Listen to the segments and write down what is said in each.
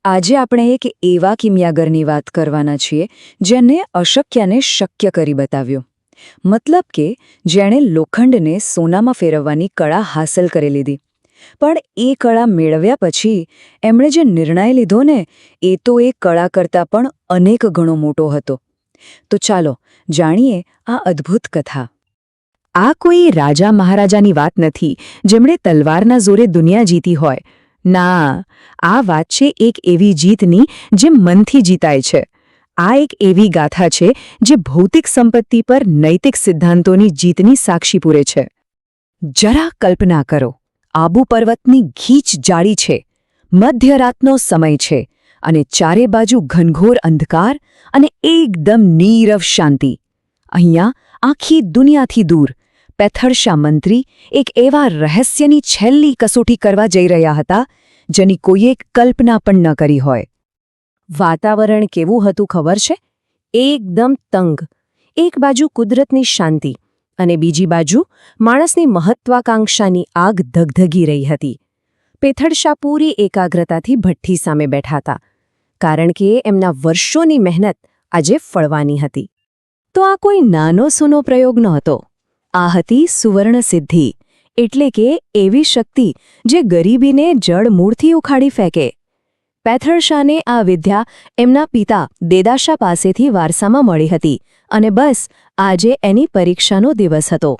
આજે આપણે એક એવા કિમિયાગરની વાત કરવાના છીએ જેને અશક્યને શક્ય કરી બતાવ્યો. મતલબ કે જેણે લોખંડને સોનામાં ફેરવવાની કળા હાંસલ કરી લીધી. પણ એ કળા મેળવ્યા પછી એમણે જે નિર્ણય લીધો ને એ તો એ કળા કરતાં પણ અનેક ગણો મોટો હતો. તો ચાલો જાણીએ આ અદ્ભુત કથા. આ કોઈ રાજા મહારાજાની વાત નથી જેમણે તલવારના જોરે દુનિયા જીતી હોય. ના, આ વાત છે એક એવી જીતની જે મનથી જીતાય છે. આ એક એવી ગાથા છે જે ભૌતિક સંપત્તિ પર નૈતિક સિદ્ધાંતોની જીતની સાક્ષી પૂરે છે. જરા કલ્પના કરો, આબુ પર્વતની ગીચ જાળી છે, મધ્યરાતનો સમય છે અને ચારે બાજુ ઘનઘોર અંધકાર અને એકદમ નીરવ શાંતિ. અહીંયા આખી દુનિયાથી દૂર પેથરશા મંત્રી એક એવા રહસ્યની છેલ્લી કસોટી કરવા જઈ રહ્યા હતા જેની કોઈએ કલ્પના પણ ન કરી હોય. વાતાવરણ કેવું હતું ખબર છે? એકદમ તંગ. એક બાજુ કુદરતની શાંતિ અને બીજી બાજુ માણસની મહત્વાકાંક્ષાની આગ ધગધગી રહી હતી. પેથરશા પૂરી એકાગ્રતાથી ભઠ્ઠી સામે બેઠા હતા, કારણ કે એમના વર્ષોની મહેનત આજે ફળવાની હતી. તો આ કોઈ નાનો સૂનો પ્રયોગ નહોતો. આ હતી સુવર્ણ સિદ્ધિ, એટલે કે એવી શક્તિ જે ગરીબીને જડમૂળથી ઉખાડી ફેંકે. પેથરશાને આ વિદ્યા એમના પિતા દેદાશા પાસેથી વારસામાં મળી હતી અને બસ આજે એની પરીક્ષાનો દિવસ હતો.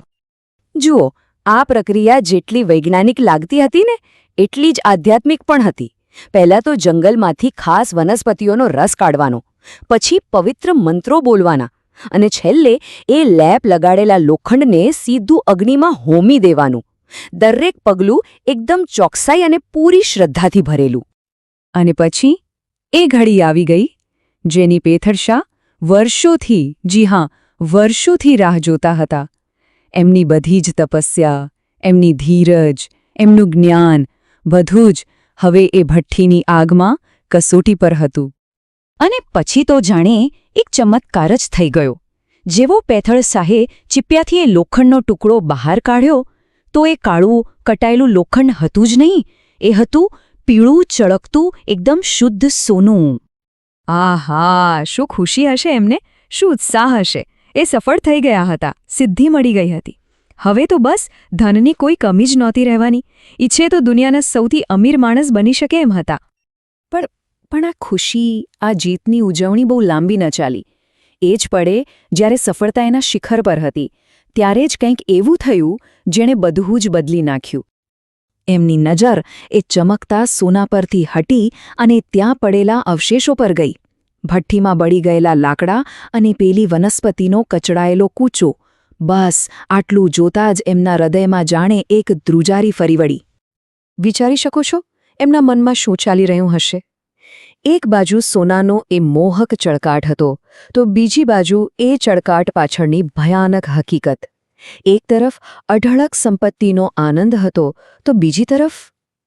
જુઓ, આ પ્રક્રિયા જેટલી વૈજ્ઞાનિક લાગતી હતી ને એટલી જ આધ્યાત્મિક પણ હતી. પહેલાં તો જંગલમાંથી ખાસ વનસ્પતિઓનો રસ કાઢવાનો, પછી પવિત્ર મંત્રો બોલવાના અને છેલ્લે એ લેપ લગાડેલા લોખંડને સીધું અગ્નિમાં હોમી દેવાનું. દરેક પગલું એકદમ ચોકસાઈ અને પૂરી શ્રદ્ધાથી ભરેલું. અને પછી એ ઘડી આવી ગઈ જેની પેથરશા વર્ષોથી, જી હા, વર્ષોથી રાહ જોતા હતા. એમની બધી જ તપસ્યા, એમની ધીરજ, એમનું જ્ઞાન, બધું જ હવે એ ભઠ્ઠીની આગમાં કસોટી પર હતું. અને પછી તો જાણે એક ચમત્કાર જ થઈ ગયો. જેવો પેથરશાહે ચીપિયાથી એ લોખંડનો ટુકડો બહાર કાઢ્યો તો એ કાળું કટાયેલું લોખંડ હતું જ નહીં, એ હતું પીળું ચળકતું એકદમ શુદ્ધ સોનું. આહા, શું ખુશી હશે એમને, શું ઉત્સાહ હશે! એ સફળ થઈ ગયા હતા, સિદ્ધિ મળી ગઈ હતી. હવે તો બસ ધનની કોઈ કમી જ નહોતી રહેવાની. ઈચ્છે તો દુનિયાના સૌથી અમીર માણસ બની શકે એમ હતા. પણ આ ખુશી, આ જીતની ઉજવણી બહુ લાંબી ન ચાલી. એ જ પડે જ્યારે સફળતા એના શિખર પર હતી ત્યારે જ કંઈક એવું થયું જેણે બધું જ બદલી નાખ્યું. એમની નજર એ ચમકતા સોના પરથી હટી અને ત્યાં પડેલા અવશેષો પર ગઈ. ભઠ્ઠીમાં બળી ગયેલા લાકડા અને પેલી વનસ્પતિનો કચડાયેલો કૂચો. બસ આટલું જોતાં જ એમના હૃદયમાં જાણે એક ધ્રુજારી ફરી વળી. વિચારી શકો છો એમના મનમાં શું ચાલી રહ્યું હશે? એક બાજુ સોનાનો એ મોહક ચળકાટ હતો તો બીજી બાજુ એ ચળકાટ પાછળની ભયાનક હકીકત. એક તરફ અઢળક સંપત્તિનો આનંદ હતો તો બીજી તરફ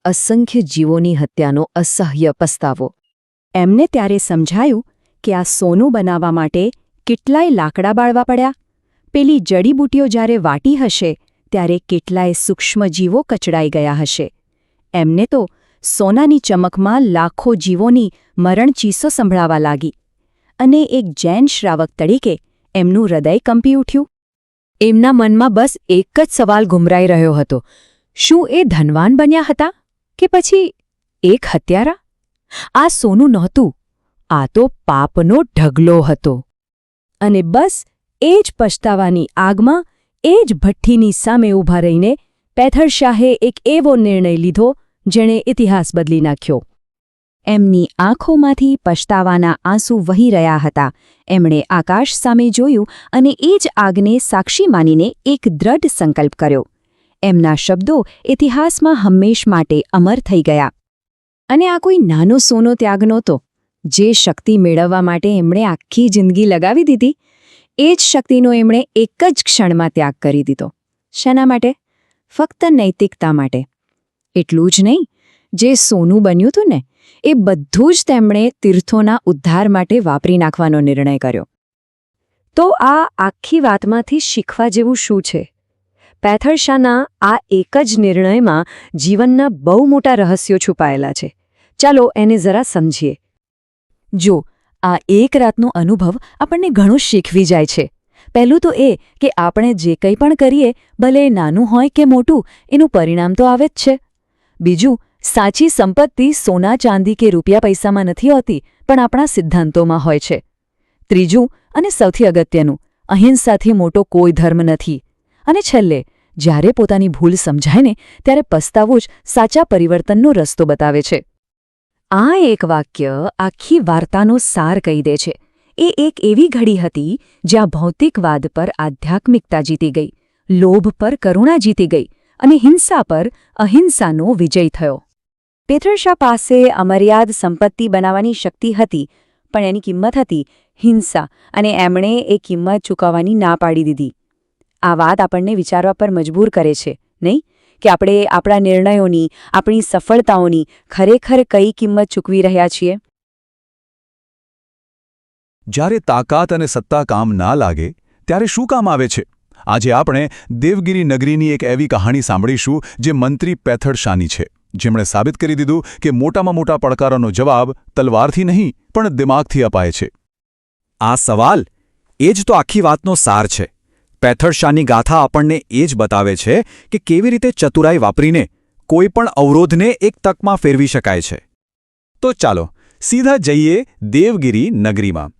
અસંખ્ય જીવોની હત્યાનો અસહ્ય પસ્તાવો. એમને ત્યારે સમજાયું કે આ સોનું બનાવવા માટે કેટલાય લાકડા બાળવા પડ્યા, પેલી જડીબૂટીઓ જ્યારે વાટી હશે ત્યારે કેટલાય સૂક્ષ્મ જીવો કચડાઈ ગયા હશે. એમને તો સોનાની ચમકમાં લાખો જીવોની મરણચીસો સંભળાવા લાગી અને એક જૈન શ્રાવક તરીકે એમનું હૃદય કંપી ઉઠ્યું. એમના મનમાં બસ એક જ સવાલ ઘુમરાઈ રહ્યો હતો: શું એ ધનવાન બન્યા હતા કે પછી એક હત્યારા? આ સોનું નહોતું, આ તો પાપનો ઢગલો હતો. અને બસ એ જ પછતાવાની આગમાં, એ જ ભઠ્ઠીની સામે ઊભા રહીને પેથરશાહે એક એવો નિર્ણય લીધો જેણે ઇતિહાસ બદલી નાખ્યો. એમની આંખોમાંથી પછતાવાના આંસુ વહી રહ્યા હતા. એમણે આકાશ સામે જોયું અને એ જ આગને સાક્ષી માનીને એક દ્રઢ સંકલ્પ કર્યો. એમના શબ્દો ઇતિહાસમાં હંમેશ માટે અમર થઈ ગયા. અને આ કોઈ નાનો સોનો ત્યાગ નહોતો. જે શક્તિ મેળવવા માટે એમણે આખી જિંદગી લગાવી દીધી, એ જ શક્તિનો એમણે એક જ ક્ષણમાં ત્યાગ કરી દીધો. શેના માટે? ફક્ત નૈતિકતા માટે. એટલું જ નહીં, જે સોનું બન્યું હતું ને એ બધું જ તેમણે તીર્થોના ઉદ્ધાર માટે વાપરી નાખવાનો નિર્ણય કર્યો. તો આ આખી વાતમાંથી શીખવા જેવું શું છે? પેથરશાના આ એક જ નિર્ણયમાં જીવનના બહુ મોટા રહસ્યો છુપાયેલા છે. ચાલો એને જરા સમજીએ. જો આ એક રાતનો અનુભવ આપણને ઘણું શીખવી જાય છે. પહેલું તો એ કે આપણે જે કંઈ પણ કરીએ, ભલે એ નાનું હોય કે મોટું, એનું પરિણામ તો આવે જ છે. બીજું, સાચી સંપત્તિ સોના ચાંદી કે રૂપિયા પૈસામાં નથી હોતી, પણ આપણા સિદ્ધાંતોમાં હોય છે. ત્રીજું અને સૌથી અગત્યનું, અહિંસાથી મોટો કોઈ ધર્મ નથી. અને છેલ્લે, જ્યારે પોતાની ભૂલ સમજાય ને ત્યારે પસ્તાવું જ સાચા પરિવર્તનનો રસ્તો બતાવે છે. આ એક વાક્ય આખી વાર્તાનો સાર કહી દે છે. એ એક એવી ઘડી હતી જ્યાં ભૌતિકવાદ પર આધ્યાત્મિકતા જીતી ગઈ, લોભ પર કરુણા જીતી ગઈ અને હિંસા પર અહિંસાનો વિજય થયો. પેથરશા પાસે અમર્યાદ સંપત્તિ બનાવવાની શક્તિ હતી, પણ એની કિંમત હતી હિંસા, અને એમણે એ કિંમત ચૂકવવાની ના પાડી દીધી. આ વાત આપણને વિચારવા પર મજબૂર કરે છે, નહીં? કે આપણે આપણા નિર્ણયોની, આપણી સફળતાઓની ખરેખર કઈ કિંમત ચૂકવી રહ્યા છીએ? જ્યારે તાકાત અને સત્તા કામ ના લાગે ત્યારે શું કામ આવે છે? આજે આપણે દેવગિરી નગરીની એક એવી કહાણી સાંભળીશું જે મંત્રી પેથરશાની છે, જેમણે સાબિત કરી દીધું કે મોટામાં મોટા પડકારોનો જવાબ તલવારથી નહીં પણ દિમાગથી અપાય છે. આ સવાલ એ જ તો આખી વાતનો સાર છે. પેથરશાની ગાથા આપણને એ જ બતાવે છે કે કેવી રીતે ચતુરાઈ વાપરીને કોઈ પણ અવરોધને એક તકમાં ફેરવી શકાય છે. તો ચાલો સીધા જઈએ દેવગિરી નગરીમાં.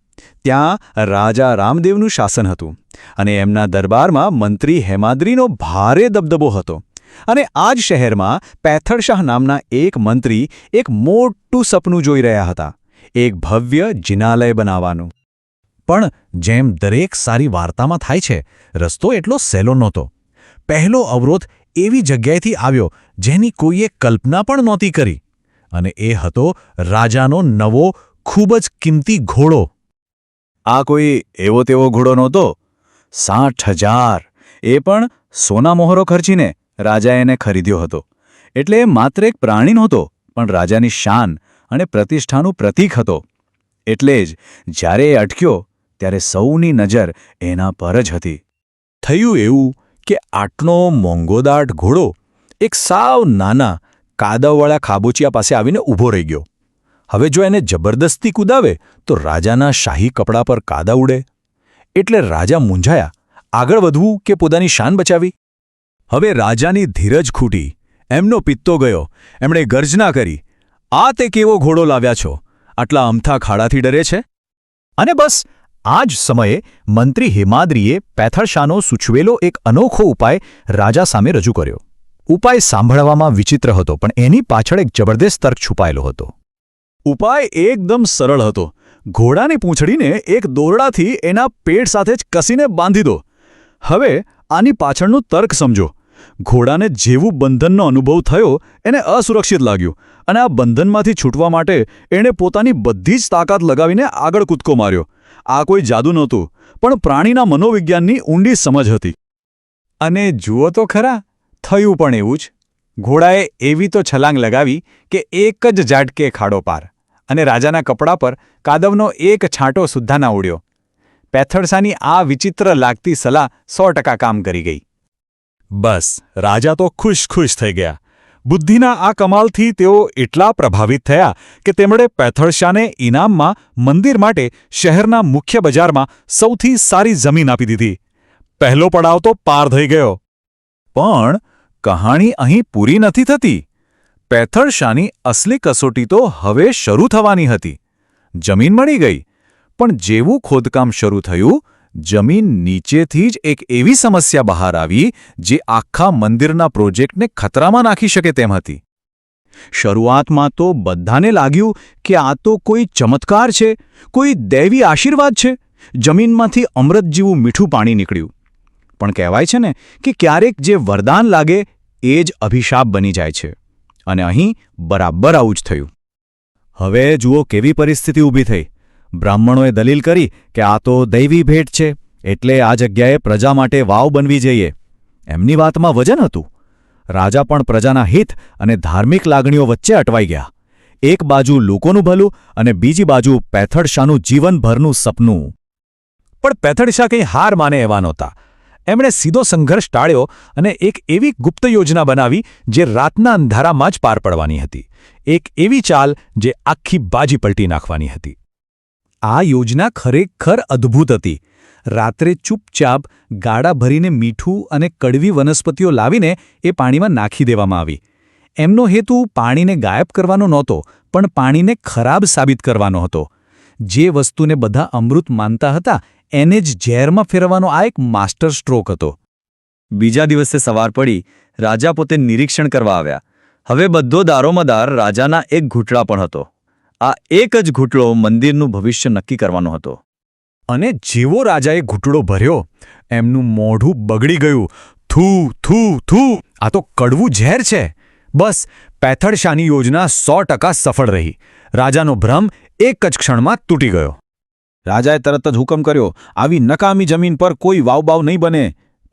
ત્યાં રાજા રામદેવનું શાસન હતું અને એમના દરબારમાં મંત્રી હેમાદ્રીનો ભારે દબદબો હતો. અને આ જ શહેરમાં પેથરશાહ નામના એક મંત્રી એક મોટું સપનું જોઈ રહ્યા હતા, એક ભવ્ય જિનાલય બનાવવાનું. પણ જેમ દરેક સારી વાર્તામાં થાય છે, રસ્તો એટલો સહેલો નહોતો. પહેલો અવરોધ એવી જગ્યાએથી આવ્યો જેની કોઈએ કલ્પના પણ નહોતી કરી, અને એ હતો રાજાનો નવો ખૂબ જ કિંમતી ઘોડો. આ કોઈ એવો તેવો ઘોડો નહોતો. 60,000, એ પણ સોના મોહરો ખર્ચીને રાજાએ એને ખરીદ્યો હતો. એટલે એ માત્ર એક પ્રાણી નહોતો, પણ રાજાની શાન અને પ્રતિષ્ઠાનું પ્રતીક હતો. એટલે જ જ્યારે એ અટક્યો ત્યારે સૌની નજર એના પર જ હતી. થયું એવું કે આટલો મોંઘોદાટ ઘોડો એક સાવ નાના કાદવવાળા ખાબોચિયા પાસે આવીને ઊભો રહી ગયો. હવે જો એને જબરદસ્તી કૂદાવે તો રાજાના શાહી કપડા પર કાદા ઉડે. એટલે રાજા મૂંઝાયા, આગળ વધવું કે પોતાની શાન બચાવી? હવે રાજાની ધીરજ ખૂટી, એમનો પિત્તો ગયો. એમણે ગર્જના કરી, આ તે કેવો ઘોડો લાવ્યા છો? આટલા અમથા ખાડાથી ડરે છે? અને બસ આ જ સમયે મંત્રી હેમાદ્રીએ પેથરશાનો સૂચવેલો એક અનોખો ઉપાય રાજા સામે રજૂ કર્યો. ઉપાય સાંભળવામાં વિચિત્ર હતો, પણ એની પાછળ એક જબરદસ્ત તર્ક છુપાયેલો હતો. ઉપાય એકદમ સરળ હતો. ઘોડાની પૂંછડીને એક દોરડાથી એના પેટ સાથે જ કસીને બાંધી દો. હવે આની પાછળનું તર્ક સમજો. ઘોડાને જેવું બંધનનો અનુભવ થયો એને અસુરક્ષિત લાગ્યું, અને આ બંધનમાંથી છૂટવા માટે એણે પોતાની બધી જ તાકાત લગાવીને આગળ કૂદકો માર્યો. આ કોઈ જાદુ નહોતું, પણ પ્રાણીના મનોવિજ્ઞાનની ઊંડી સમજ હતી. અને જુઓ તો ખરા, થયું પણ એવું જ. ઘોડાએ એવી તો છલાંગ લગાવી કે એક જ ઝાટકે ખાડો પાર, અને રાજાના કપડા પર કાદવનો એક છાંટો સુદ્ધા ના ઉડ્યો. પેથરશાની આ વિચિત્ર લાગતી સલાહ 100% કામ કરી ગઈ. બસ રાજા તો ખુશ થઈ ગયા. બુદ્ધિના આ કમાલથી તેઓ એટલા પ્રભાવિત થયા કે તેમણે પેથરશાને ઇનામમાં મંદિર માટે શહેરના મુખ્ય બજારમાં સૌથી સારી જમીન આપી દીધી. પહેલો પડાવ તો પાર થઈ ગયો. પણ કહાણી અહીં પૂરી નથી થતી. પેથરશાની અસલી કસોટી તો હવે શરૂ થવાની હતી. જમીન મળી ગઈ, પણ જેવું ખોદકામ શરૂ થયું, જમીન નીચેથી જ એક એવી સમસ્યા બહાર આવી જે આખા મંદિરના પ્રોજેક્ટને ખતરામાં નાખી શકે તેમ હતી. શરૂઆતમાં તો બધાને લાગ્યું કે આ તો કોઈ ચમત્કાર છે, કોઈ દૈવી આશીર્વાદ છે. જમીનમાંથી અમૃત જેવું મીઠું પાણી નીકળ્યું. પણ કહેવાય છે ને કે ક્યારેક જે વરદાન લાગે એ જ અભિશાપ બની જાય છે. અને અહીં બરાબર આવું જ થયું. હવે જુઓ કેવી પરિસ્થિતિ ઊભી થઈ. બ્રાહ્મણોએ દલીલ કરી કે આ તો દૈવી ભેટ છે, એટલે આ જગ્યાએ પ્રજા માટે વાવ બનવી જોઈએ. એમની વાતમાં વજન હતું. રાજા પણ પ્રજાના હિત અને ધાર્મિક લાગણીઓ વચ્ચે અટવાઈ ગયા. એક બાજુ લોકોનું ભલું અને બીજી બાજુ પેથરશાનું જીવનભરનું સપનું. પણ પેથરશા કંઈ હાર માને એવા નહોતા. એમણે સીધો સંઘર્ષ ટાળ્યો અને એક એવી ગુપ્ત યોજના બનાવી જે રાતના અંધારામાં જ પાર પડવાની હતી. એક એવી ચાલ જે આખી બાજી પલટી નાખવાની હતી. આ યોજના ખરેખર અદ્ભુત હતી. રાત્રે ચૂપચાપ ગાડા ભરીને મીઠું અને કડવી વનસ્પતિઓ લાવીને એ પાણીમાં નાખી દેવામાં આવી. એમનો હેતુ પાણીને ગાયબ કરવાનો નહોતો, પણ પાણીને ખરાબ સાબિત કરવાનો હતો. જે વસ્તુને બધા અમૃત માનતા હતા એને જ ઝેરમાં ફેરવવાનો આ એક માસ્ટર સ્ટ્રોક હતો. બીજા દિવસે સવાર પડી રાજા પોતે નિરીક્ષણ કરવા આવ્યા. હવે બધો દારોમદાર રાજાના એક ઘૂંટડા પણ હતો. આ એક જ ઘૂંટડો મંદિરનું ભવિષ્ય નક્કી કરવાનો હતો. અને જેવો રાજાએ ઘૂંટડો ભર્યો એમનું મોઢું બગડી ગયું. થૂ થૂ થૂ, આ તો કડવું ઝેર છે. બસ પૈથડ શાહની યોજના 100% સફળ રહી. રાજાનો ભ્રમ એક જ ક્ષણમાં તૂટી ગયો. રાજાએ તરત જ હુકમ કર્યો, આવી નકામી જમીન પર કોઈ વાવબાવ નહીં બને.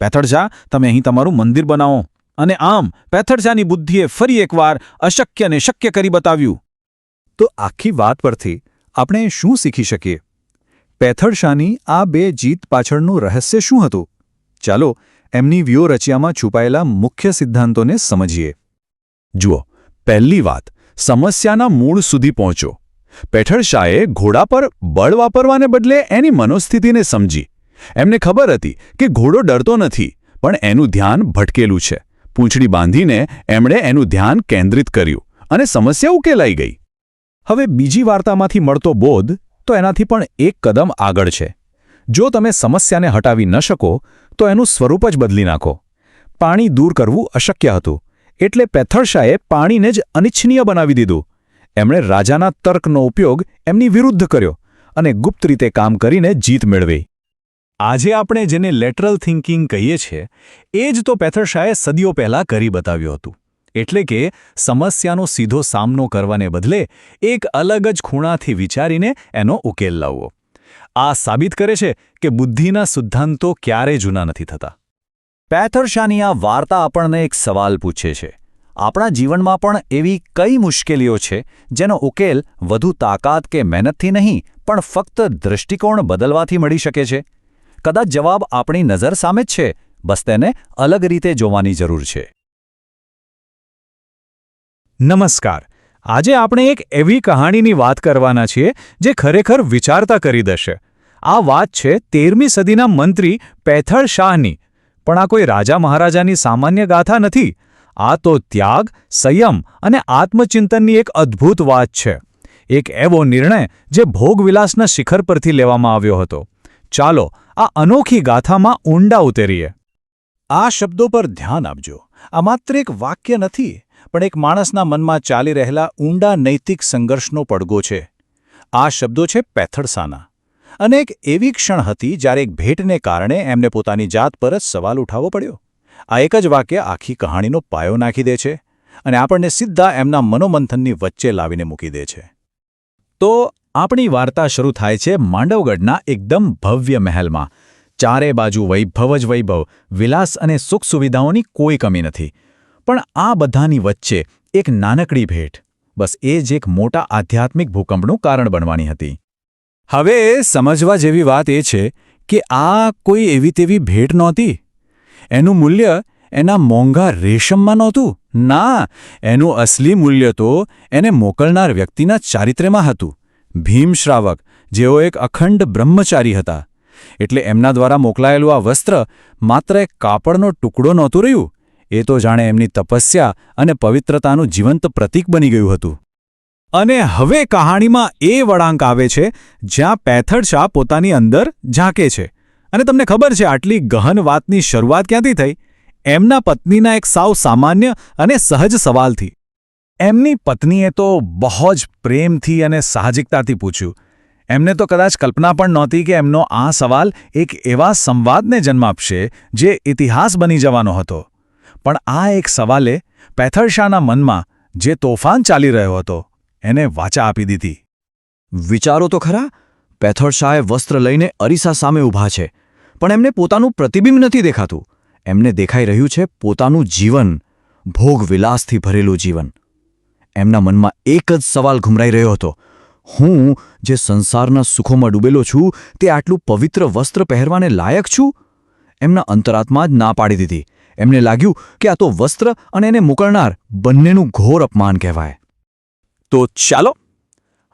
પૈથડ શાહ, તમે અહીં તમારું મંદિર બનાવો. અને આમ પૈથડ શાહની બુદ્ધિએ ફરી એકવાર અશક્યને શક્ય કરી બતાવ્યું. તો આખી વાત પરથી આપણે શું શીખી શકીએ? પૈથડ શાહની આ બે જીત પાછળનું રહસ્ય શું હતું? ચાલો એમની વ્યૂહરચનામાં છુપાયેલા મુખ્ય સિદ્ધાંતોને સમજીએ. જુઓ, પહેલી વાત, સમસ્યાના મૂળ સુધી પહોંચો. પૈથડ શાહે ઘોડા પર બળ વાપરવાને બદલે એની મનોસ્થિતિને સમજી. એમને ખબર હતી કે ઘોડો ડરતો નથી, પણ એનું ધ્યાન ભટકેલું છે. પૂંછડી બાંધીને એમણે એનું ધ્યાન કેન્દ્રિત કર્યું અને સમસ્યા ઉકેલાઈ ગઈ. હવે બીજી વાર્તામાંથી મળતો બોધ તો એનાથી પણ એક કદમ આગળ છે. જો તમે સમસ્યાને હટાવી ન શકો તો એનું સ્વરૂપ જ બદલી નાખો. પાણી દૂર કરવું અશક્ય હતું, એટલે પૈથડ શાહે પાણીને જ અનિચ્છનીય બનાવી દીધું. એમણે રાજાના તર્કનો ઉપયોગ એમની વિરુદ્ધ કર્યો અને ગુપ્ત રીતે કામ કરીને જીત મેળવી. આજે આપણે જેને લેટરલ થિંકિંગ કહીએ છીએ એ જ તો પૈથડ શાહે સદીઓ પહેલાં કરી બતાવ્યું હતું. એટલે કે સમસ્યાનો સીધો સામનો કરવાને બદલે એક અલગ જ ખૂણાથી વિચારીને એનો ઉકેલ લાવવો. આ સાબિત કરે છે કે બુદ્ધિના સિદ્ધાંતો ક્યારેય જૂના નથી થતા. પૈથડ શાહની આ વાર્તા આપણને એક સવાલ પૂછે છે. આપણા જીવનમાં પણ એવી કઈ મુશ્કેલીઓ છે જેનો ઉકેલ વધુ તાકાત કે મહેનતથી નહીં, પણ ફક્ત દૃષ્ટિકોણ બદલવાથી મળી શકે છે? કદાચ જવાબ આપણી નજર સામે જ છે, બસ તેને અલગ રીતે જોવાની જરૂર છે. નમસ્કાર. આજે આપણે એક એવી કહાણીની વાત કરવાના છીએ જે ખરેખર વિચારતા કરી દેશે. આ વાત છે 13મી સદીના મંત્રી પૈથડ શાહની. પણ આ કોઈ રાજા મહારાજાની સામાન્ય ગાથા નથી. આ તો ત્યાગ, સંયમ અને આત્મચિંતનની એક અદ્ભુત વાત છે. એક એવો નિર્ણય જે ભોગવિલાસના શિખર પરથી લેવામાં આવ્યો હતો. ચાલો આ અનોખી ગાથામાં ઊંડા ઉતરીએ. આ શબ્દો પર ધ્યાન આપજો. આ માત્ર એક વાક્ય નથી, પણ એક માણસના મનમાં ચાલી રહેલા ઊંડા નૈતિક સંઘર્ષનો પડઘો છે. આ શબ્દો છે પૈથડ શાહના. અને એક એવી ક્ષણ હતી જ્યારે એક ભેટને કારણે એમને પોતાની જાત પર જ સવાલ ઉઠાવવો પડ્યો. આ એક જ વાક્ય આખી કહાણીનો પાયો નાખી દે છે અને આપણને સીધા એમના મનોમંથનની વચ્ચે લાવીને મૂકી દે છે. તો આપણી વાર્તા શરૂ થાય છે માંડવગઢના એકદમ ભવ્ય મહેલમાં. ચારે બાજુ વૈભવ જ વૈભવ, વિલાસ અને સુખ સુવિધાઓની કોઈ કમી નથી. પણ આ બધાની વચ્ચે એક નાનકડી ભેટ, બસ એ જ એક મોટા આધ્યાત્મિક ભૂકંપનું કારણ બનવાની હતી. હવે સમજવા જેવી વાત એ છે કે આ કોઈ એવી તેવી ભેટ નહોતી. એનું મૂલ્ય એના મોંઘા રેશમમાં નહોતું. ના, એનું અસલી મૂલ્ય તો એને મોકલનાર વ્યક્તિના ચારિત્ર્યમાં હતું. ભીમશ્રાવક, જેઓ એક અખંડ બ્રહ્મચારી હતા. એટલે એમના દ્વારા મોકલાયેલું આ વસ્ત્ર માત્ર એક કાપડનો ટુકડો નહોતું રહ્યું. એ તો જાણે એમની તપસ્યા અને પવિત્રતાનું જીવંત પ્રતીક બની ગયું હતું. અને હવે કહાણીમાં એ વળાંક આવે છે જ્યાં પૈથડ શાહ પોતાની અંદર ઝાંકે છે. અને તમને ખબર છે આટલી ગહન વાતની શરૂઆત ક્યાંથી થઈ? એમના પત્નીના એક સાવ સામાન્ય અને સહજ સવાલથી. એમની પત્નીએ તો બહુ જ પ્રેમથી અને સાહજિકતાથી પૂછ્યું. એમને તો કદાચ કલ્પના પણ નહોતી કે એમનો આ સવાલ એક એવા સંવાદને જન્મ આપશે જે ઇતિહાસ બની જવાનો હતો. પણ આ એક સવાલે પૈથડ શાહના મનમાં જે તોફાન ચાલી રહ્યો હતો એને વાચા આપી દીધી. વિચારો તો ખરા, પૈથડ શાહે વસ્ત્ર લઈને અરીસા સામે ઊભા છે, પણ એમને પોતાનું પ્રતિબિંબ નથી દેખાતું. એમને દેખાઈ રહ્યું છે પોતાનું જીવન, ભોગવિલાસથી ભરેલું જીવન. એમના મનમાં એક જ સવાલ ઘુમરાઈ રહ્યો હતો. હું જે સંસારના સુખોમાં ડૂબેલો છું તે આટલું પવિત્ર વસ્ત્ર પહેરવાને લાયક છું? એમના અંતરાત્મા જ ના પાડી દીધી. એમને લાગ્યું કે આ તો વસ્ત્ર અને એને મોકલનાર બંનેનું ઘોર અપમાન કહેવાય. તો ચાલો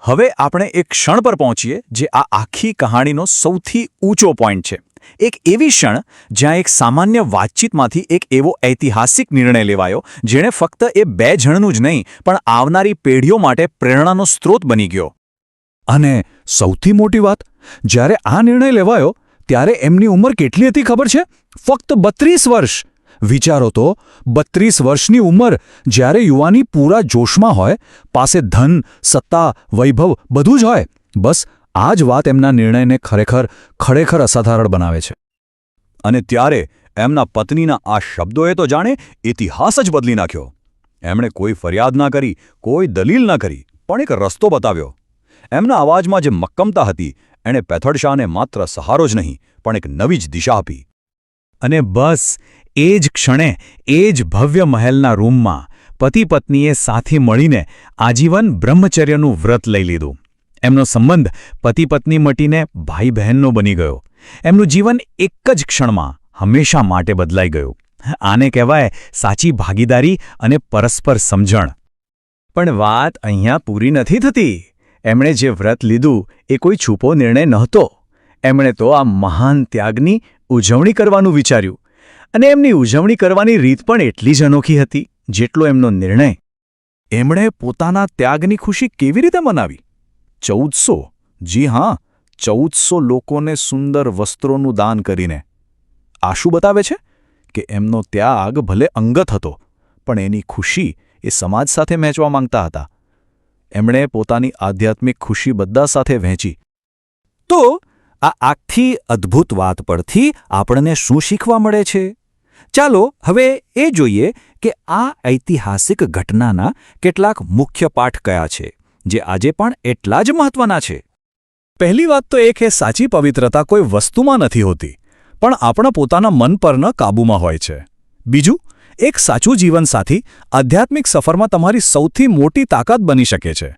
હવે આપણે એક ક્ષણ પર પહોંચીએ જે આ આખી કહાણીનો સૌથી ઊંચો પોઈન્ટ છે. એક એવી ક્ષણ જ્યાં એક સામાન્ય વાતચીતમાંથી એક એવો ઐતિહાસિક નિર્ણય લેવાયો જેણે ફક્ત એ 2 જણનું જ નહીં પણ આવનારી પેઢીઓ માટે પ્રેરણાનો સ્ત્રોત બની ગયો. અને સૌથી મોટી વાત, જ્યારે આ નિર્ણય લેવાયો ત્યારે એમની ઉંમર કેટલી હતી ખબર છે? ફક્ત 32 વર્ષ. વિચારો તો, 32 વર્ષની ઉંમર, જ્યારે યુવાની પૂરા જોશમાં હોય, પાસે ધન, સત્તા, વૈભવ બધું જ હોય. બસ આ જ વાત એમના નિર્ણયને ખરેખર અસાધારણ બનાવે છે. અને ત્યારે એમના પત્નીના આ શબ્દોએ તો જાણે ઇતિહાસ જ બદલી નાખ્યો. એમણે કોઈ ફરિયાદ ના કરી, કોઈ દલીલ ના કરી, પણ એક રસ્તો બતાવ્યો. એમના અવાજમાં જે મક્કમતા હતી એણે પેથર્ડ શાહને માત્ર સહારો જ નહીં પણ એક નવી જ દિશા આપી. અને બસ એ જ ક્ષણે એ જ ભવ્ય મહેલના રૂમમાં પતિ પત્નીએ સાથે મળીને આજીવન બ્રહ્મચર્યનું વ્રત લઈ લીધું. એમનો સંબંધ પતિ પત્ની મટીને ભાઈ બહેનનો બની ગયો. એમનું જીવન એક જ ક્ષણમાં હંમેશા માટે બદલાઈ ગયું. આને કહેવાય સાચી ભાગીદારી અને પરસ્પર સમજણ. પણ વાત અહીંયા પૂરી નથી થતી. એમણે જે વ્રત લીધું એ કોઈ છૂપો નિર્ણય નહોતો. એમણે તો આ મહાન ત્યાગની ઉજવણી કરવાનું વિચાર્યું. અને એમની ઉજવણી કરવાની રીત પણ એટલી જ અનોખી હતી જેટલો એમનો નિર્ણય. એમણે પોતાના ત્યાગની ખુશી કેવી રીતે મનાવી? 1400, જી હા, 1400 લોકોને સુંદર વસ્ત્રોનું દાન કરીને. આ શું બતાવે છે? કે એમનો ત્યાગ ભલે અંગત હતો પણ એની ખુશી એ સમાજ સાથે વહેંચવા માંગતા હતા. એમણે પોતાની આધ્યાત્મિક ખુશી બધા સાથે વહેંચી. તો આ આખી અદ્ભુત વાત પરથી આપણને શું શીખવા મળે છે? ચાલો હવે એ જોઈએ કે આ ઐતિહાસિક ઘટનાના કેટલાક મુખ્ય પાઠ કયા છે જે આજે પણ એટલા જ મહત્વના છે. પહેલી વાત તો એ કે સાચી પવિત્રતા કોઈ વસ્તુમાં નથી હોતી પણ આપણા પોતાના મન પરના કાબૂમાં હોય છે. બીજું, એક સાચું જીવનસાથી આધ્યાત્મિક સફરમાં તમારી સૌથી મોટી તાકાત બની શકે છે.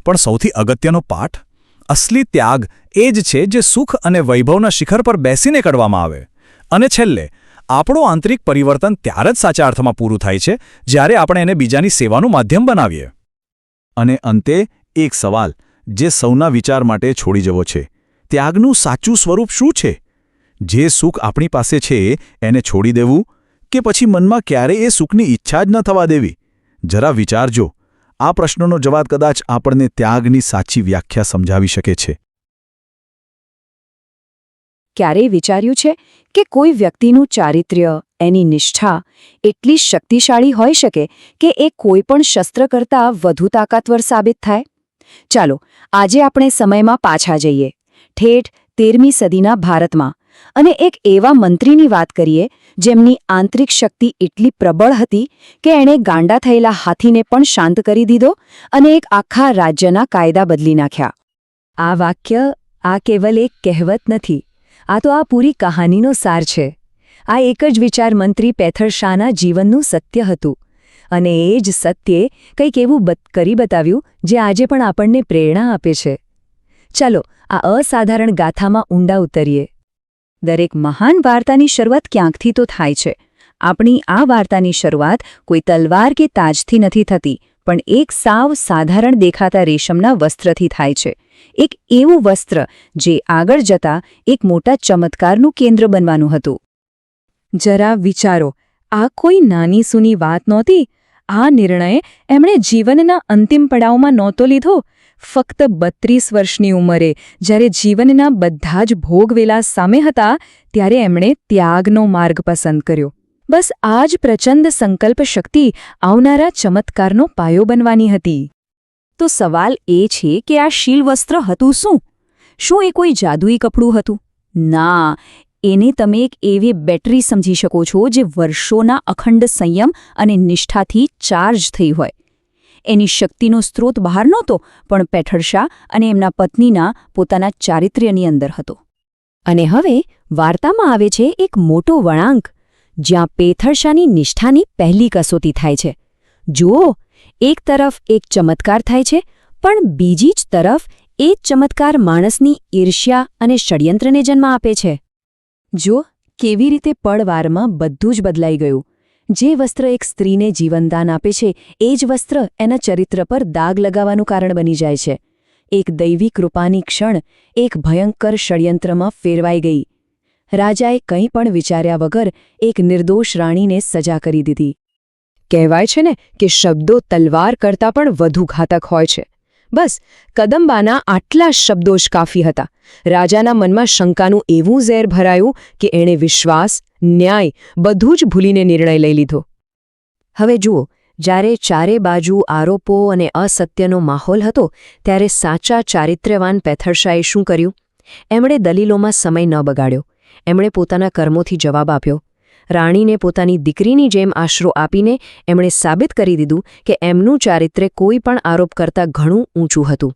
પણ સૌથી અગત્યનો પાઠ, અસલી ત્યાગ એ જ છે જે સુખ અને વૈભવના શિખર પર બેસીને કરવામાં આવે. અને છેલ્લે, આપણું આંતરિક પરિવર્તન ત્યારે જ સાચા અર્થમાં પૂરું થાય છે જ્યારે આપણે એને બીજાની સેવાનું માધ્યમ બનાવીએ. અને અંતે એક સવાલ જે સૌના વિચાર માટે છોડી જવો છે. ત્યાગનું સાચું સ્વરૂપ શું છે? જે સુખ આપણી પાસે છે એને છોડી દેવું કે પછી મનમાં ક્યારેય એ સુખની ઈચ્છા જ ન થવા દેવી? જરા વિચારજો. આ પ્રશ્નનો જવાબ કદાચ આપણને ત્યાગની સાચી વ્યાખ્યા સમજાવી શકે છે. ક્યારેય વિચાર્યું છે કે કોઈ વ્યક્તિનું ચારિત્ર્ય, એની નિષ્ઠા એટલી શક્તિશાળી હોઈ શકે કે એ કોઈ પણ શસ્ત્ર કરતાં વધુ તાકાતવર સાબિત થાય? ચાલો આજે આપણે સમયમાં પાછા જઈએ, ઠેઠ 13મી સદીના ભારતમાં, અને એક એવા મંત્રીની વાત કરીએ જેમની આંતરિક શક્તિ એટલી પ્રબળ હતી કે એણે ગાંડા થયેલા હાથીને પણ શાંત કરી દીધો અને એક આખા રાજ્યના કાયદા બદલી નાખ્યા. આ વાક્ય આ કેવલ એક કહેવત નથી, આ તો આ પૂરી કહાનીનો સાર છે. આ એક જ વિચાર મંત્રી પેથર્ડ શાહના જીવનનું સત્ય હતું. અને એ જ સત્યે કંઈક એવું કરી બતાવ્યું જે આજે પણ આપણને પ્રેરણા આપે છે. ચાલો આ અસાધારણ ગાથામાં ઊંડા ઉતરીએ. દરેક મહાન વાર્તાની શરૂઆત ક્યાંકથી તો થાય છે. આપણી આ વાર્તાની શરૂઆત કોઈ તલવાર કે તાજથી નથી થતી, પણ એક સાવ સાધારણ દેખાતા રેશમના વસ્ત્રથી થાય છે. એક એવું વસ્ત્ર જે આગળ જતા એક મોટા ચમત્કારનું કેન્દ્ર બનવાનું હતું. જરા વિચારો, આ કોઈ નાની સૂની વાત નહોતી. આ નિર્ણય એમણે જીવનના અંતિમ પડાવમાં નહોતો લીધો. ફક્ત 32 વર્ષની ઉંમરે, જ્યારે જીવનના બધા જ ભોગવેલા સામે હતા, ત્યારે એમણે ત્યાગનો માર્ગ પસંદ કર્યો. બસ આ જ પ્રચંડ સંકલ્પ શક્તિ આવનારા ચમત્કારનો પાયો બનવાની હતી. તો સવાલ એ છે કે આ શીલવસ્ત્ર હતું શું? શું એ કોઈ જાદુઈ કપડું હતું? ના, એને તમે એક એવી બેટરી સમજી શકો છો જે વર્ષોના અખંડ સંયમ અને નિષ્ઠાથી ચાર્જ થઈ હોય. એની શક્તિનો સ્ત્રોત બહાર નહોતો, પણ પેથર્ડ શાહ અને એમના પત્નીના પોતાના ચારિત્ર્યની અંદર હતો. અને હવે વાર્તામાં આવે છે એક મોટો વળાંક, જ્યાં પેથર્ડ શાહની નિષ્ઠાની પહેલી કસોટી થાય છે. જુઓ, એક તરફ એક ચમત્કાર થાય છે, પણ બીજી જ તરફ એ જ ચમત્કાર માણસની ઈર્ષ્યા અને ષડયંત્રને જન્મ આપે છે. જો કેવી રીતે પળવારમાં બધું જ બદલાઈ ગયું. જે વસ્ત્ર એક સ્ત્રીને જીવનદાન આપે છે એ જ વસ્ત્ર એના ચરિત્ર પર દાગ લગાવવાનું કારણ બની જાય છે. એક દૈવી કૃપાની ક્ષણ એક ભયંકર ષડયંત્રમાં ફેરવાઈ ગઈ. રાજાએ કંઈ પણ વિચાર્યા વગર એક નિર્દોષ રાણીને સજા કરી દીધી. કહેવાય છે ને કે શબ્દો તલવાર કરતાં પણ વધુ ઘાતક હોય છે. બસ કદંબાના આટલા શબ્દો જ કાફી હતા. રાજાના મનમાં શંકાનું એવું ઝેર ભરાયું કે એણે વિશ્વાસ, ન્યાય બધું જ ભૂલીને નિર્ણય લઈ લીધો. હવે જુઓ, જ્યારે ચારે બાજુ આરોપો અને અસત્યનો માહોલ હતો ત્યારે સાચા ચારિત્ર્યવાન પેથરશાએ શું કર્યું? એમણે દલીલોમાં સમય ન બગાડ્યો. એમણે પોતાના કર્મોથી જવાબ આપ્યો. રાણીને પોતાની દીકરીની જેમ આશરો આપીને એમણે સાબિત કરી દીધું કે એમનું ચારિત્ર્ય કોઈ પણ આરોપ કરતાં ઘણું ઊંચું હતું.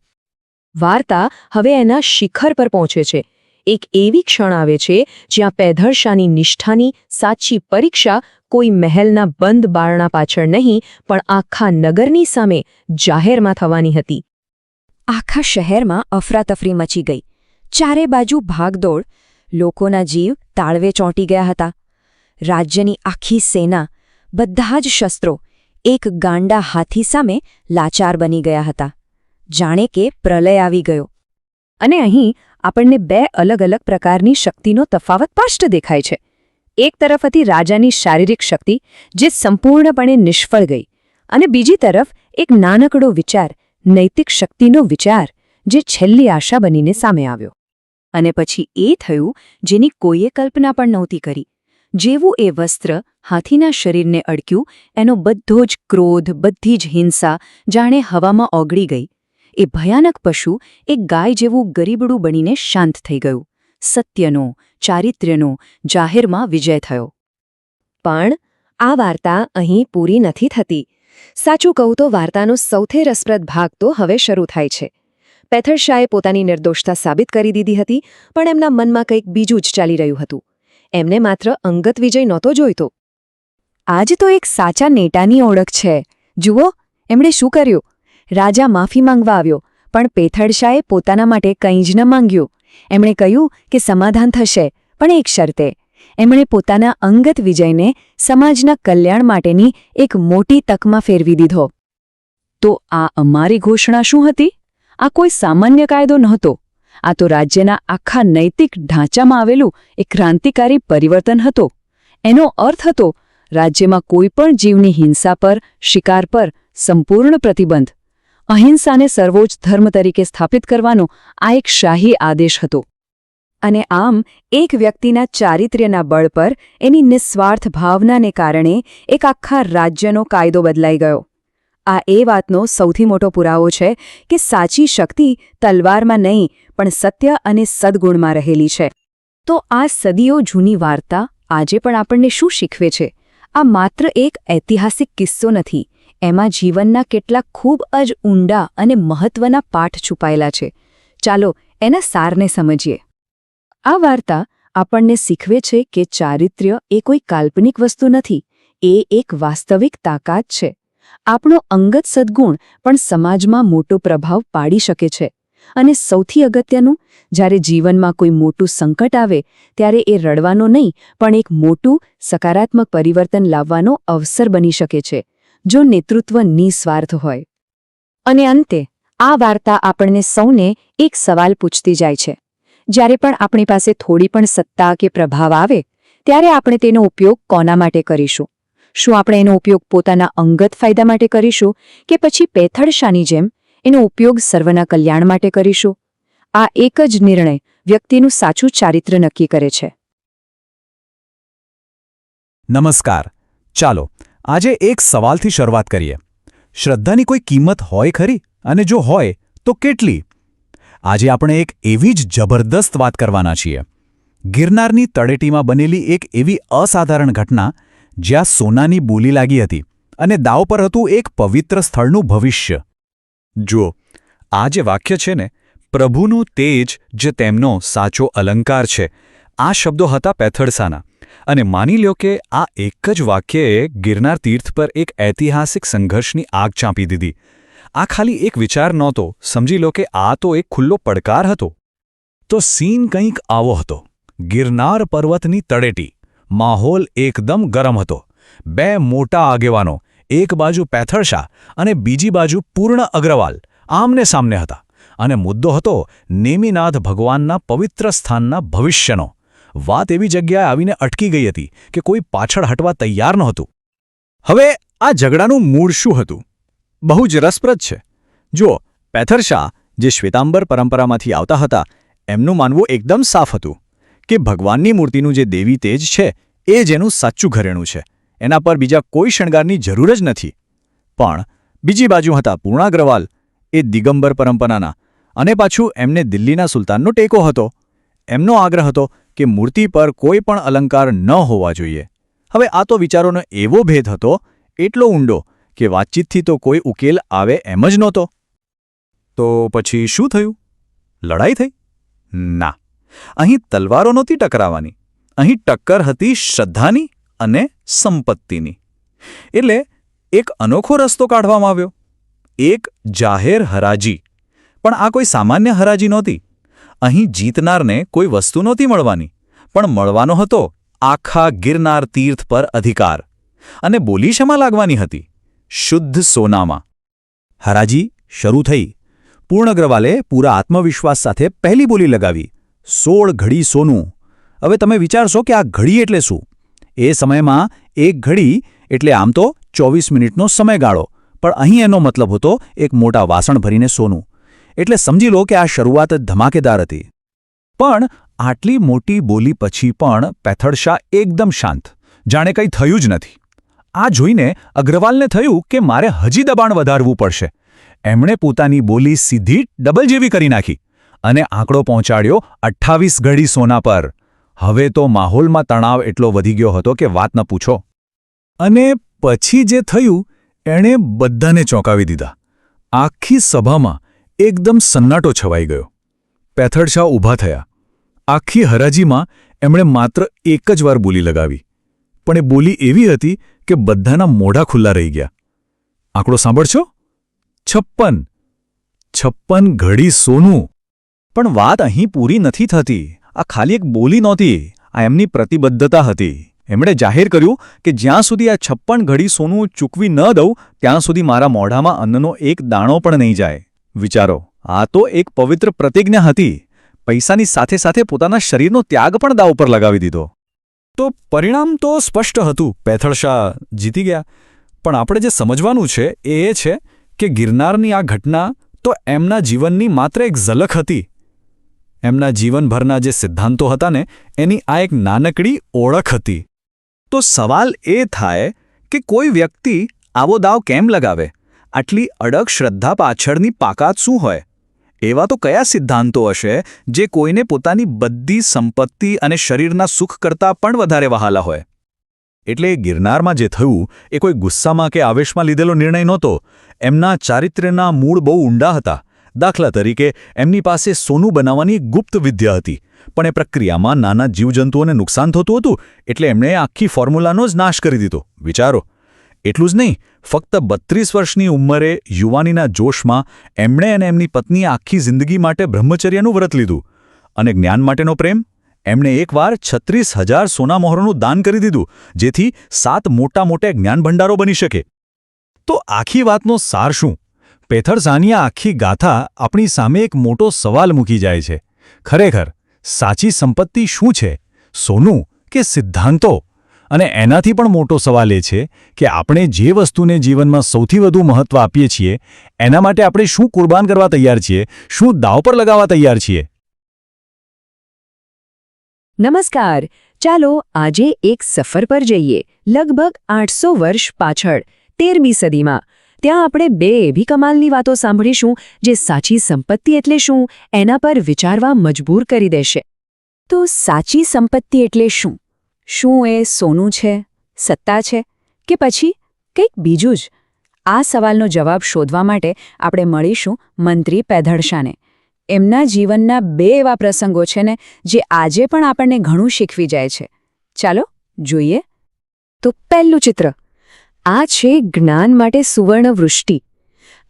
વાર્તા હવે એના શિખર પર પહોંચે છે. એક એવી ક્ષણ આવે છે જ્યાં પેથરશાની નિષ્ઠાની સાચી પરીક્ષા કોઈ મહેલના બંધ બારણા પાછળ નહીં પણ આખા નગરની સામે જાહેરમાં થવાની હતી. આખા શહેરમાં અફરાતફરી મચી ગઈ. ચારે બાજુ ભાગદોડ, લોકોના જીવ તાળવે ચોંટી ગયા હતા. રાજ્યની આખી સેના, બધા જ શસ્ત્રો એક ગાંડા હાથી સામે લાચાર બની ગયા હતા. જાણે કે પ્રલય આવી ગયો. અને અહીં આપણને બે અલગ અલગ પ્રકારની શક્તિનો તફાવત સ્પષ્ટ દેખાય છે. એક તરફ હતી રાજાની શારીરિક શક્તિ જે સંપૂર્ણપણે નિષ્ફળ ગઈ, અને બીજી તરફ એક નાનકડો વિચાર, નૈતિક શક્તિનો વિચાર જે છેલ્લી આશા બનીને સામે આવ્યો. અને પછી એ થયું જેની કોઈએ કલ્પના પણ નહોતી કરી. જેવું એ વસ્ત્ર હાથીના શરીરને અડક્યું, એનો બધો જ ક્રોધ, બધી જ હિંસા જાણે હવામાં ઓગળી ગઈ. એ ભયાનક પશુ એક ગાય જેવું ગરીબડું બનીને શાંત થઈ ગયું. સત્યનો, ચારિત્ર્યનો જાહેરમાં વિજય થયો. પણ આ વાર્તા અહીં પૂરી નથી થતી. સાચું કહું તો વાર્તાનો સૌથી રસપ્રદ ભાગ તો હવે શરૂ થાય છે. પેથરશાએ પોતાની નિર્દોષતા સાબિત કરી દીધી હતી, પણ એમના મનમાં કંઈક બીજું જ ચાલી રહ્યું હતું. એમને માત્ર અંગત વિજય નહોતો જોઈતો. આજ તો એક સાચા નેતાની ઓળખ છે. જુઓ, એમણે શું કર્યું? રાજા માફી માંગવા આવ્યો, પણ પેથરશાએ પોતાના માટે કંઈ જ ન માંગ્યું. એમણે કહ્યું કે સમાધાન થશે, પણ એક શરતે. એમણે પોતાના અંગત વિજયને સમાજના કલ્યાણ માટેની એક મોટી તકમાં ફેરવી દીધો. તો આ અમારી ઘોષણા શું હતી? આ કોઈ સામાન્ય કાયદો નહોતો. આ તો રાજ્યના આખા નૈતિક ઢાંચામાં આવેલું એક ક્રાંતિકારી પરિવર્તન હતો. એનો અર્થ હતો રાજ્યમાં કોઈ પણ જીવની હિંસા પર, શિકાર પર સંપૂર્ણ પ્રતિબંધ. અહિંસાને સર્વોચ્ચ ધર્મ તરીકે સ્થાપિત કરવાનો આ એક શાહી આદેશ હતો. અને આમ એક વ્યક્તિના ચારિત્ર્યના બળ પર, એની નિસ્વાર્થ ભાવનાને કારણે એક આખા રાજ્યનો કાયદો બદલાઈ ગયો. આ એ વાતનો સૌથી મોટો પુરાવો છે કે સાચી શક્તિ તલવારમાં નહીં પણ સત્ય અને સદ્ગુણમાં રહેલી છે. તો આ સદીઓ જૂની વાર્તા આજે પણ આપણને શું શીખવે છે? આ માત્ર એક ઐતિહાસિક કિસ્સો નથી. એમાં જીવનના કેટલાક ખૂબ જ ઊંડા અને મહત્વના પાઠ છુપાયેલા છે. ચાલો એના સારને સમજીએ. આ વાર્તા આપણને શીખવે છે કે ચારિત્ર્ય એ કોઈ કાલ્પનિક વસ્તુ નથી. એ એક વાસ્તવિક તાકાત છે. આપણો અંગત સદ્ગુણ પણ સમાજમાં મોટો પ્રભાવ પાડી શકે છે. અને સૌથી અગત્યનું, જ્યારે જીવનમાં કોઈ મોટું સંકટ આવે ત્યારે એ રડવાનો નહીં પણ એક મોટું સકારાત્મક પરિવર્તન લાવવાનો અવસર બની શકે છે, જો નેતૃત્વ નિસ્વાર્થ હોય. અને અંતે આ વાર્તા આપણને સૌને એક સવાલ પૂછતી જાય છે. જ્યારે પણ આપણી પાસે થોડી પણ સત્તા કે પ્રભાવ આવે ત્યારે આપણે તેનો ઉપયોગ કોના માટે કરીશું? શું આપણે એનો ઉપયોગ પોતાના અંગત ફાયદા માટે કરીશું કે પછી પેથરશાની જેમ એનો ઉપયોગ સર્વના કલ્યાણ માટે કરીશું? આ એક જ નિર્ણય વ્યક્તિનું સાચું ચારિત્ર્ય નક્કી કરે છે. નમસ્કાર. ચાલો આજે એક સવાલથી શરૂઆત કરીએ. શ્રદ્ધાની કોઈ કિંમત હોય ખરી? અને જો હોય તો કેટલી? આજે આપણે એક એવી જ જબરદસ્ત વાત કરવાના છીએ. ગિરનારની તળેટીમાં બનેલી એક એવી અસાધારણ ઘટના જ્યાં સોનાની બોલી લાગી હતી અને દાવ પર હતું એક પવિત્ર સ્થળનું ભવિષ્ય. જુઓ, આ જે વાક્ય છે ને, પ્રભુનું તેજ જે તેમનો સાચો અલંકાર છે, આ શબ્દો હતા પેથરશાના. અને માની લ્યો કે આ એક જ વાક્યએ ગિરનાર તીર્થ પર એક ઐતિહાસિક સંઘર્ષની આગ ચાંપી દીધી. આ ખાલી એક વિચાર નહોતો, સમજી લો કે આ તો એક ખુલ્લો પડકાર હતો. તો સીન કંઈક આવો હતો. ગિરનાર પર્વતની તળેટી. માહોલ એકદમ ગરમ હતો. બે મોટા આગેવાનો, એક બાજુ પેથર શાહ અને બીજી બાજુ પૂર્ણ અગ્રવાલ, આમને સામને હતા. અને મુદ્દો હતો નેમિનાથ ભગવાનના પવિત્ર સ્થાનના ભવિષ્યનો. વાત એવી જગ્યાએ આવીને અટકી ગઈ હતી કે કોઈ પાછળ હટવા તૈયાર નહોતું. હવે આ ઝઘડાનું મૂળ શું હતું? બહુ જ રસપ્રદ છે. જુઓ, પેથર શાહ, જે શ્વેતાંબર પરંપરામાંથી આવતા હતા, એમનું માનવું એકદમ સાફ હતું કે ભગવાનની મૂર્તિનું જે દેવી તેજ છે એ જ એનું સાચું ઘરેણું છે. એના પર બીજા કોઈ શણગારની જરૂર જ નથી. પણ બીજી બાજુ હતા પૂર્ણ અગ્રવાલ, એ દિગંબર પરંપરાના, અને પાછું એમને દિલ્હીના સુલતાનનો ટેકો હતો. એમનો આગ્રહ હતો કે મૂર્તિ પર કોઈ પણ અલંકાર ન હોવા જોઈએ. હવે આ તો વિચારોનો એવો ભેદ હતો, એટલો ઊંડો, કે વાતચીતથી તો કોઈ ઉકેલ આવે એમ જ નહોતો. તો પછી શું થયું? લડાઈ થઈ? ના, અહીં તલવારો નહોતી ટકરાવાની. અહીં ટક્કર હતી શ્રદ્ધાની અને સંપત્તિની. એટલે એક અનોખો રસ્તો કાઢવામાં આવ્યો. એક જાહેર હરાજી. પણ આ કોઈ સામાન્ય હરાજી નહોતી. અહીં જીતનારને કોઈ વસ્તુ નહોતી મળવાની, પણ મળવાનો હતો આખા ગિરનાર તીર્થ પર અધિકાર. અને બોલી શેમાં લાગવાની હતી? શુદ્ધ સોનામાં. હરાજી શરૂ થઈ. પૂર્ણ અગ્રવાલે પૂરા આત્મવિશ્વાસ સાથે પહેલી બોલી લગાવી, 16 ઘડી સોનું. હવે તમે વિચારશો કે આ ઘડી એટલે શું? એ સમયમાં એક ઘડી એટલે આમ તો 24 મિનિટનો સમયગાળો, પણ અહીં એનો મતલબ હતો એક મોટા વાસણ ભરીને સોનું. એટલે સમજી લો કે આ શરૂઆત ધમાકેદાર હતી. પણ આટલી મોટી બોલી પછી પણ પેથર શાહ એકદમ શાંત, જાણે કંઈ થયું જ નથી. આ જોઈને અગ્રવાલને થયું કે મારે હજી દબાણ વધારવું પડશે. એમણે પોતાની બોલી સીધી ડબલ જેવી કરી નાખી અને આંકડો પહોંચાડ્યો 28 ઘડી સોના પર. હવે તો માહોલમાં તણાવ એટલો વધી ગયો હતો કે વાત ન પૂછો. અને પછી જે થયું એણે બધાને ચોંકાવી દીધા. આખી સભામાં એકદમ સન્નાટો છવાઈ ગયો. પેથર શાહ ઊભા થયા. આખી હરાજીમાં એમણે માત્ર એક જ વાર બોલી લગાવી, પણ એ બોલી એવી હતી કે બધાના મોઢા ખુલ્લા રહી ગયા. આંકડો સાંભળશો? 56 ઘડી સોનું. પણ વાત અહીં પૂરી નથી થતી. આ ખાલી એક બોલી નહોતી, આ એમની પ્રતિબદ્ધતા હતી. એમણે જાહેર કર્યું કે જ્યાં સુધી આ 56 ઘડી સોનું ચૂકવી ન દઉં ત્યાં સુધી મારા મોઢામાં અન્નનો એક દાણો પણ નહીં જાય. વિચારો, આ તો એક પવિત્ર પ્રતિજ્ઞા હતી. પૈસાની સાથે સાથે પોતાના શરીરનો ત્યાગ પણ દાવ પર લગાવી દીધો. તો પરિણામ તો સ્પષ્ટ હતું. પેથર શાહ જીતી ગયા. પણ આપણે જે સમજવાનું છે એ છે કે ગિરનારની આ ઘટના તો એમના જીવનની માત્ર એક ઝલક હતી. એમના જીવનભરના જે સિદ્ધાંતો હતા ને એની આ એક નાનકડી ઓળખ હતી. તો સવાલ એ થાય કે કોઈ વ્યક્તિ આવો દાવ કેમ લગાવે? આટલી અડગ શ્રદ્ધા પાછળની તાકાત શું હોય? એવા તો કયા સિદ્ધાંતો હશે જે કોઈને પોતાની બધી સંપત્તિ અને શરીરના સુખ કરતાં પણ વધારે વહાલા હોય? એટલે ગિરનારમાં જે થયું એ કોઈ ગુસ્સામાં કે આવેશમાં લીધેલો નિર્ણય નહોતો. એમના ચારિત્ર્યના મૂળ બહુ ઊંડા હતા. દાખલા તરીકે એમની પાસે સોનું બનાવવાની ગુપ્ત વિદ્યા હતી, પણ એ પ્રક્રિયામાં નાના જીવજંતુઓને નુકસાન થતું હતું, એટલે એમણે આખી ફોર્મ્યુલાનો જ નાશ કરી દીધો. વિચારો. એટલું જ નહીં, ફક્ત 32 વર્ષની ઉંમરે યુવાનીના જોશમાં એમણે અને એમની પત્નીએ આખી જિંદગી માટે બ્રહ્મચર્યનું વ્રત લીધું. અને જ્ઞાન માટેનો પ્રેમ? એમણે એકવાર 36,000 સોના મોહરોનું દાન કરી દીધું, જેથી 7 મોટા જ્ઞાન ભંડારો બની શકે. તો આખી વાતનો સાર શું? પેથર શાહની આ આખી ગાથા આપણી સામે એક મોટો સવાલ મૂકી જાય છે. ખરેખર સાચી સંપત્તિ શું છે? સોનું કે સિદ્ધાંતો? અને એનાથી પણ મોટો સવાલ એ છે કે આપણે જે વસ્તુને જીવનમાં સૌથી વધુ મહત્વ આપીએ છીએ એના માટે આપણે શું કુરબાન કરવા તૈયાર છીએ? શું દાવ પર લગાવવા તૈયાર છીએ? નમસ્કાર. ચાલો આજે એક સફર પર જઈએ, લગભગ 800 વર્ષ પાછળ, 13મી સદીમાં. ત્યાં આપણે બે એવી કમાલની વાતો સાંભળીશું જે સાચી સંપત્તિ એટલે શું એના પર વિચારવા મજબૂર કરી દેશે. તો સાચી સંપત્તિ એટલે શું? શું એ સોનું છે, સત્તા છે, કે પછી કંઈક બીજું જ? આ સવાલનો જવાબ શોધવા માટે આપણે મળીશું મંત્રી પેથર શાહને. એમના જીવનના 2 એવા પ્રસંગો છે ને જે આજે પણ આપણને ઘણું શીખવી જાય છે. ચાલો જોઈએ. તો પહેલું ચિત્ર. આ છે જ્ઞાન માટે સુવર્ણ વૃષ્ટિ.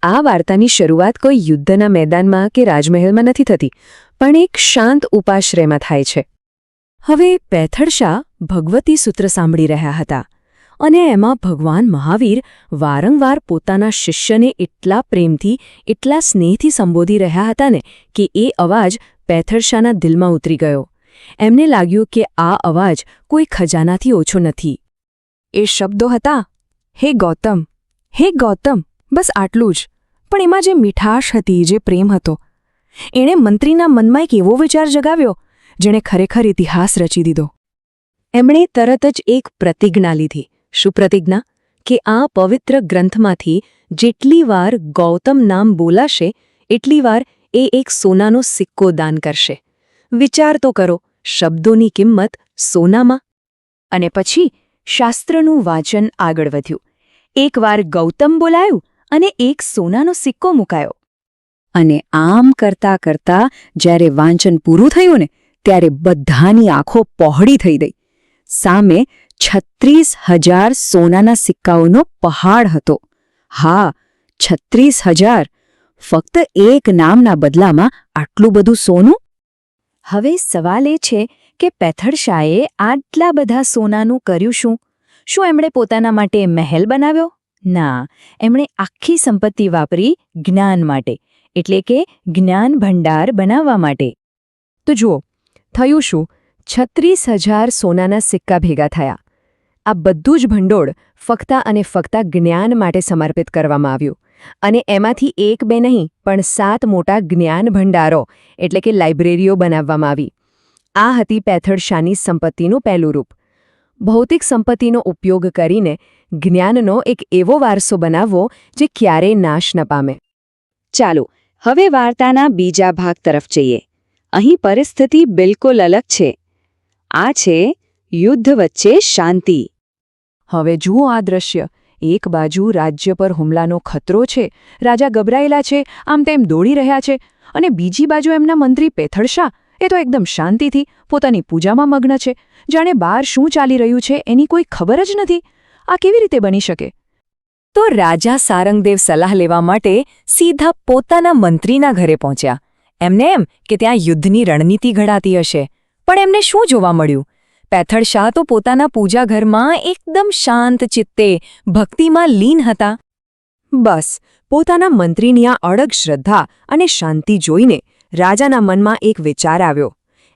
આ વાર્તાની શરૂઆત કોઈ યુદ્ધના મેદાનમાં કે રાજમહેલમાં નથી થતી, પણ એક શાંત ઉપાશ્રયમાં થાય છે. હવે પેથડ ભગવતી સૂત્ર સાંભળી રહ્યા હતા અને એમાં ભગવાન મહાવીર વારંવાર પોતાના શિષ્યને એટલા પ્રેમથી એટલા સ્નેહથી સંબોધી રહ્યા હતા ને કે એ અવાજ પેથડ દિલમાં ઉતરી ગયો. એમને લાગ્યું કે આ અવાજ કોઈ ખજાનાથી ઓછો નથી. એ શબ્દો હતા, હે ગૌતમ, હે ગૌતમ, બસ આટલું જ. પણ એમાં જે મીઠાશ હતી, જે પ્રેમ હતો, એણે મંત્રીના મનમાં એક એવો વિચાર જગાવ્યો જેણે ખરેખર ઇતિહાસ રચી દીધો. એમણે તરત જ એક પ્રતિજ્ઞા લીધી. શું પ્રતિજ્ઞા? કે આ પવિત્ર ગ્રંથમાંથી જેટલી વાર ગૌતમ નામ બોલાશે એટલી વાર એ એક સોનાનો સિક્કો દાન કરશે. વિચાર તો કરો, શબ્દોની કિંમત સોનામાં. અને પછી શાસ્ત્રનું વાંચન આગળ વધ્યું. એકવાર ગૌતમ બોલાયું અને એક સોનાનો સિક્કો મુકાયો. અને આમ કરતા કરતા જ્યારે વાંચન પૂરું થયું ને ત્યારે બધાની આંખો પહોળી થઈ ગઈ. સામે 36,000 સોનાના સિક્કાઓનો પહાડ હતો. હા, 36,000. ફક્ત એક નામના બદલામાં આટલું બધું સોનું? હવે સવાલ એ છે કે પેથડ આટલા બધા સોનાનું કર્યું શું? શું એમણે પોતાના માટે મહેલ બનાવ્યો? ના, એમણે આખી સંપત્તિ વાપરી જ્ઞાન માટે, એટલે કે જ્ઞાન ભંડાર બનાવવા માટે. તો જુઓ, થયું શું? 36,000 સોનાના સિક્કા ભેગા થયા. આ બધું જ ભંડોળ ફક્ત અને ફક્ત જ્ઞાન માટે સમર્પિત કરવામાં આવ્યું. અને એમાંથી 1-2 નહીં પણ 7 મોટા જ્ઞાન ભંડારો એટલે કે લાઇબ્રેરીઓ બનાવવામાં આવી. આ હતી પેથડ સંપત્તિનું પહેલું રૂપ. ભૌતિક સંપત્તિનો ઉપયોગ કરીને જ્ઞાનનો એક એવો વારસો બનાવવો જે ક્યારેય નાશ ન પામે. ચાલો હવે વાર્તાના બીજા ભાગ તરફ જઈએ. અહીં પરિસ્થિતિ બિલકુલ અલગ છે. આ છે યુદ્ધ વચ્ચે શાંતિ. હવે જુઓ આ દ્રશ્ય. એક બાજુ રાજ્ય પર હુમલાનો ખતરો છે, રાજા ગભરાયેલા છે, આમ તેમ દોડી રહ્યા છે, અને બીજી બાજુ એમના મંત્રી પેથડ એ તો એકદમ શાંતિથી પોતાની પૂજામાં મગ્ન છે, જાણે બહાર શું ચાલી રહ્યું છે એની કોઈ ખબર જ નથી. આ કેવી રીતે બની શકે? તો રાજા સારંગદેવ સલાહ લેવા માટે સીધા પોતાના મંત્રીના ઘરે પહોંચ્યા. એમને એમ કે ત્યાં યુદ્ધની રણનીતિ ઘડાતી હશે. પણ એમને શું જોવા મળ્યું? પેથડ તો પોતાના પૂજા ઘરમાં એકદમ શાંત ચિત્તે ભક્તિમાં લીન હતા. બસ પોતાના મંત્રીની આ અડગ શ્રદ્ધા અને શાંતિ જોઈને રાજાના મનમાં એક વિચાર આવ્યો.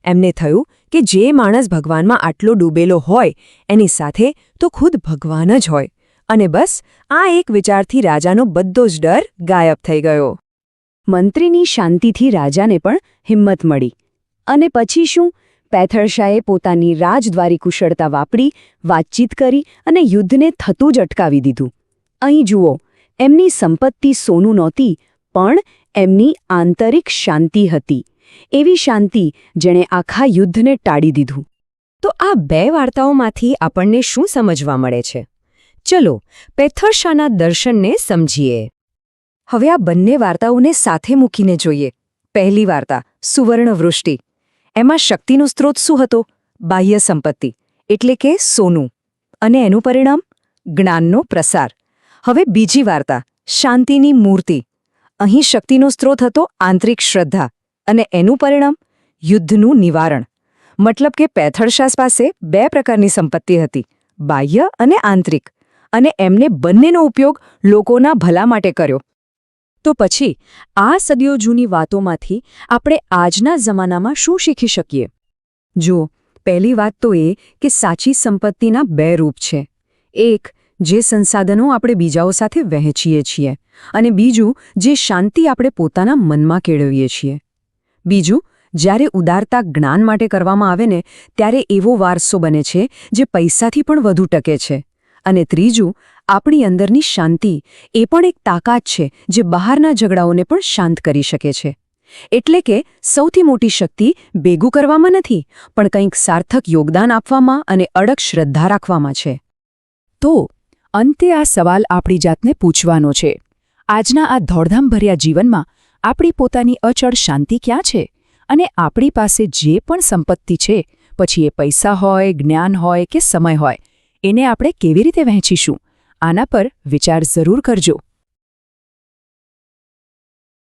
એમને થયું કે જે માણસ ભગવાનમાં આટલો ડૂબેલો હોય એની સાથે તો ખુદ ભગવાન જ હોય. અને બસ આ એક વિચારથી રાજાનો બધો જ ડર ગાયબ થઈ ગયો. મંત્રીની શાંતિથી રાજાને પણ હિંમત મળી. અને પછી શું? પેથડ પોતાની રાજદ્વારી કુશળતા વાપરી વાતચીત કરી અને યુદ્ધને થતું જ અટકાવી દીધું. અહીં જુઓ, એમની સંપત્તિ સોનું નહોતી, પણ એમની આંતરિક શાંતિ હતી. એવી શાંતિ જેણે આખા યુદ્ધને ટાળી દીધું. તો આ 2 વાર્તાઓમાંથી આપણને શું સમજવા મળે છે? ચલો પેથડ દર્શનને સમજીએ. હવે આ બંને વાર્તાઓને સાથે મૂકીને જોઈએ. પહેલી વાર્તા સુવર્ણવૃષ્ટિ. એમાં શક્તિનો સ્ત્રોત શું હતો? બાહ્ય સંપત્તિ એટલે કે સોનું. અને એનું પરિણામ? જ્ઞાનનો પ્રસાર. હવે બીજી વાર્તા શાંતિની મૂર્તિ. અહીં શક્તિનો સ્ત્રોત હતો આંતરિક શ્રદ્ધા અને એનું પરિણામ? યુદ્ધનું નિવારણ. મતલબ કે પેથડ પાસે 2 પ્રકારની સંપત્તિ હતી, બાહ્ય અને આંતરિક, અને એમને બંનેનો ઉપયોગ લોકોના ભલા માટે કર્યો. તો પછી આ સદીઓ જૂની વાતોમાંથી આપણે આજના જમાનામાં શું શીખી શકીએ? જુઓ, પહેલી વાત તો એ કે સાચી સંપત્તિના 2 રૂપ છે. એક, જે સંસાધનો આપણે બીજાઓ સાથે વહેંચીએ છીએ, અને બીજું, જે શાંતિ આપણે પોતાના મનમાં કેળવીએ છીએ. બીજું, જ્યારે ઉદારતા જ્ઞાન માટે કરવામાં આવે ને ત્યારે એવો વારસો બને છે જે પૈસાથી પણ વધુ ટકે છે. અને ત્રીજું, આપણી અંદરની શાંતિ એ પણ એક તાકાત છે જે બહારના ઝઘડાઓને પણ શાંત કરી શકે છે. એટલે કે સૌથી મોટી શક્તિ ભેગું કરવામાં નથી, પણ કંઈક સાર્થક યોગદાન આપવામાં અને અડગ શ્રદ્ધા રાખવામાં છે. તો અંતે આ સવાલ આપણી જાતને પૂછવાનો છે. આજના આ દોડધામભર્યા જીવનમાં આપણી પોતાની અચળ શાંતિ ક્યાં છે? અને આપણી પાસે જે પણ સંપત્તિ છે, પછી એ પૈસા હોય, જ્ઞાન હોય કે સમય હોય, એને આપણે કેવી રીતે વહેંચીશું? આના પર વિચાર જરૂર કરજો.